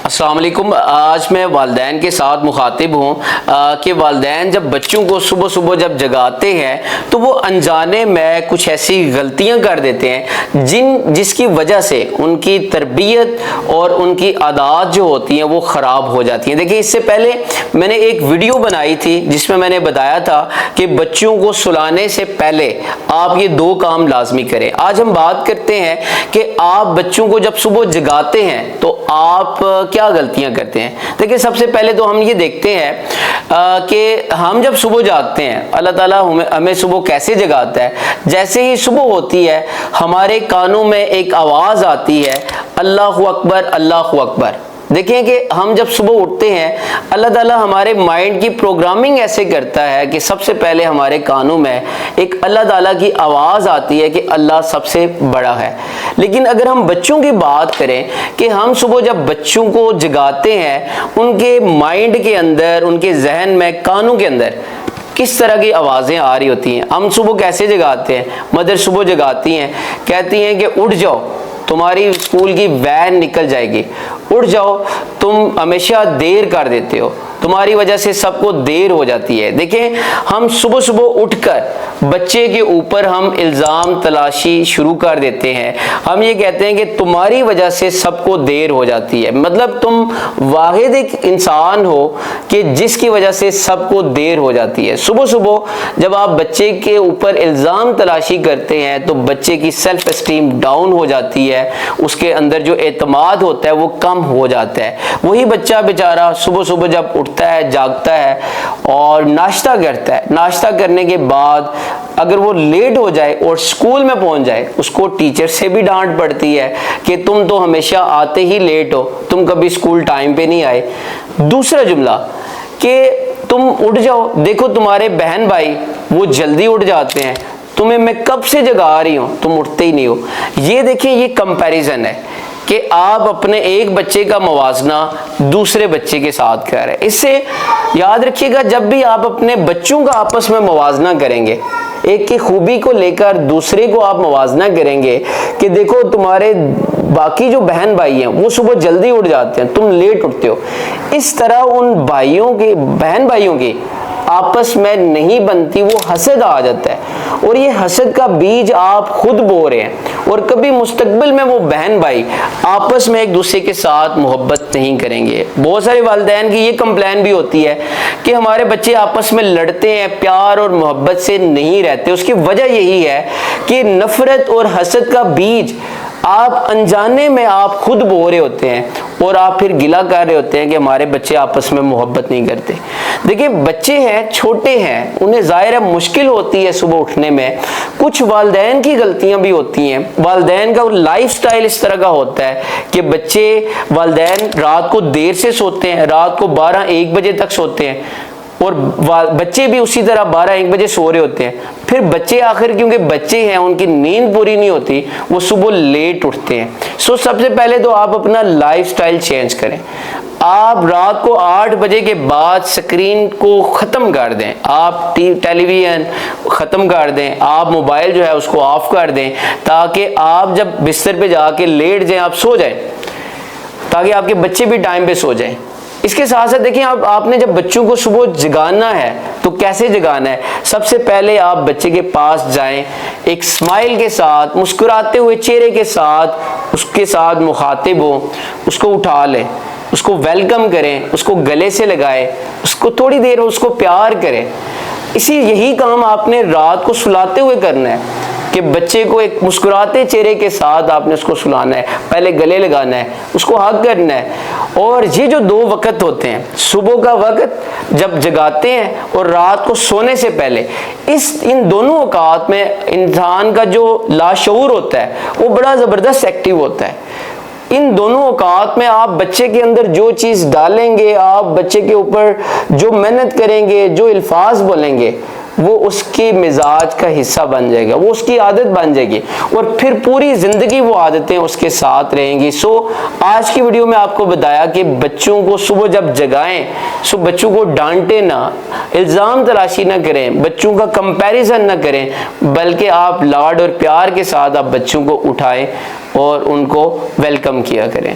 अस्सलाम वालेकुम। आज मैं वालिदैन के साथ मुखातिब हूँ कि वालिदैन जब बच्चों को सुबह सुबह जब जगाते हैं तो वो अनजाने में कुछ ऐसी गलतियाँ कर देते हैं जिसकी वजह से उनकी तरबियत और उनकी आदत जो होती हैं वो ख़राब हो जाती हैं। देखिए, इससे पहले मैंने एक वीडियो बनाई थी जिसमें मैंने बताया था कि बच्चों को सुलाने से पहले आप ये दो काम लाजमी करें। आज हम बात करते हैं कि आप बच्चों को जब सुबह जगाते हैं तो आप क्या गलतियां करते हैं। देखिए, सबसे पहले तो हम ये देखते हैं कि हम जब सुबह जागते हैं, अल्लाह ताला हमें सुबह कैसे जगाता है। जैसे ही सुबह होती है हमारे कानों में एक आवाज़ आती है, अल्लाहु अकबर अल्लाहु अकबर। देखें कि हम जब सुबह उठते हैं अल्लाह ताला हमारे माइंड की प्रोग्रामिंग ऐसे करता है कि सबसे पहले हमारे कानों में एक अल्लाह ताला की आवाज़ आती है कि अल्लाह सबसे बड़ा है। लेकिन अगर हम बच्चों की बात करें कि हम सुबह जब बच्चों को जगाते हैं उनके माइंड के अंदर, उनके जहन में, कानों के अंदर किस तरह की आवाज़ें आ रही होती हैं। हम सुबह कैसे जगाते हैं, मदर सुबह जगाती हैं, कहती हैं कि उठ जाओ, तुम्हारी स्कूल की वैन निकल जाएगी, उठ जाओ, तुम हमेशा देर कर देते हो, तुम्हारी वजह से सबको देर हो जाती है। देखें, हम सुबह सुबह उठकर बच्चे के ऊपर हम इल्ज़ाम तलाशी शुरू कर देते हैं। हम ये कहते हैं कि तुम्हारी वजह से सबको देर हो जाती है। मतलब तुम वाहिद एक इंसान हो कि जिसकी वजह से सबको देर हो जाती है। सुबह सुबह जब आप बच्चे के ऊपर इल्ज़ाम तलाशी करते हैं तो बच्चे की सेल्फ एस्टीम डाउन हो जाती है, उसके अंदर जो एतमाद होता है वो कम हो जाता है। वही बच्चा बेचारा सुबह सुबह जब उठता है, जागता है और नाश्ता करता है, नाश्ता करने के बाद अगर वो लेट हो जाए और स्कूल में पहुंच जाए, उसको टीचर से भी डांट पड़ती है कि तुम तो हमेशा आते ही लेट हो, तुम कभी स्कूल टाइम पे नहीं आए। दूसरा जुमला कि तुम उठ जाओ, देखो तुम्हारे बहन भाई वो जल्दी उठ जाते हैं, तुम्हें मैं कब से जगा रही हूँ, तुम उठते ही नहीं हो। ये देखिए, ये कंपैरिजन है कि आप अपने एक बच्चे का मवाजना दूसरे बच्चे के साथ कर रहे हैं। इससे याद रखिएगा, जब भी आप अपने बच्चों का आपस में मवाजना करेंगे, एक की खूबी को लेकर दूसरे को आप मवाजना करेंगे कि देखो तुम्हारे बाकी जो बहन भाई हैं वो सुबह जल्दी उठ जाते हैं, तुम लेट उठते हो, इस तरह उन भाइयों की, बहन भाइयों की आपस में नहीं बनती, वो हसद आ जाता है और ये हसद का बीज आप खुद बो रहे हैं और कभी मुस्तकबिल में वो बहन भाई आपस में एक दूसरे के साथ मोहब्बत नहीं करेंगे। बहुत सारे वालिदैन की ये कंप्लेन भी होती है कि हमारे बच्चे आपस में लड़ते हैं, प्यार और मोहब्बत से नहीं रहते। उसकी वजह यही है कि नफरत और हसद का बीज आप अनजाने में आप खुद बो रहे होते हैं और आप फिर गिला कर रहे होते हैं कि हमारे बच्चे आपस में मोहब्बत नहीं करते। देखिए, बच्चे हैं, छोटे हैं, उन्हें ज़ाहिर है मुश्किल होती है सुबह उठने में। कुछ वालिदैन की गलतियां भी होती हैं। वालिदैन का लाइफस्टाइल इस तरह का होता है कि बच्चे, वालिदैन रात को देर से सोते हैं, रात को 12-1 बजे तक सोते हैं और बच्चे भी उसी तरह 12-1 बजे सो रहे होते हैं। फिर बच्चे आखिर, क्योंकि बच्चे हैं, उनकी नींद पूरी नहीं होती, वो सुबह लेट उठते हैं। सो सबसे पहले तो आप अपना लाइफस्टाइल चेंज करें। आप रात को 8 बजे के बाद स्क्रीन को ख़त्म कर दें, आप टेलीविज़न ख़त्म कर दें, आप मोबाइल जो है उसको ऑफ कर दें, ताकि आप जब बिस्तर पे जाके लेट जाएं, आप सो जाएं, ताकि आपके बच्चे भी टाइम पे सो जाएं। इसके साथ साथ देखिए, आपने जब बच्चों को सुबह जगाना है तो कैसे जगाना है। सबसे पहले आप बच्चे के पास जाएं, एक स्माइल के साथ, मुस्कुराते हुए चेहरे के साथ उसके साथ मुखातिब हो, उसको उठा लें, उसको वेलकम करें, उसको गले से लगाएं, उसको थोड़ी देर उसको प्यार करें। यही काम आपने रात को सुलाते हुए करना है कि बच्चे को एक मुस्कुराते चेहरे के साथ आपने उसको सुलाना है, पहले गले लगाना है, उसको हग करना है। और ये जो 2 वक्त होते हैं, सुबह का वक्त जब जगाते हैं और रात को सोने से पहले, इन दोनों औकात में इंसान का जो लाशऊर होता है वो बड़ा ज़बरदस्त एक्टिव होता है। इन दोनों औकात में आप बच्चे के अंदर जो चीज़ डालेंगे, आप बच्चे के ऊपर जो मेहनत करेंगे, जो अल्फाज बोलेंगे, वो उसकी मिजाज का हिस्सा बन जाएगा, वो उसकी आदत बन जाएगी और फिर पूरी ज़िंदगी वो आदतें उसके साथ रहेंगी। सो आज की वीडियो में आपको बताया कि बच्चों को सुबह जब जगाएं, सो बच्चों को डांटे ना, इल्ज़ाम तलाशी ना करें, बच्चों का कंपैरिजन ना करें, बल्कि आप लाड और प्यार के साथ आप बच्चों को उठाएं और उनको वेलकम किया करें।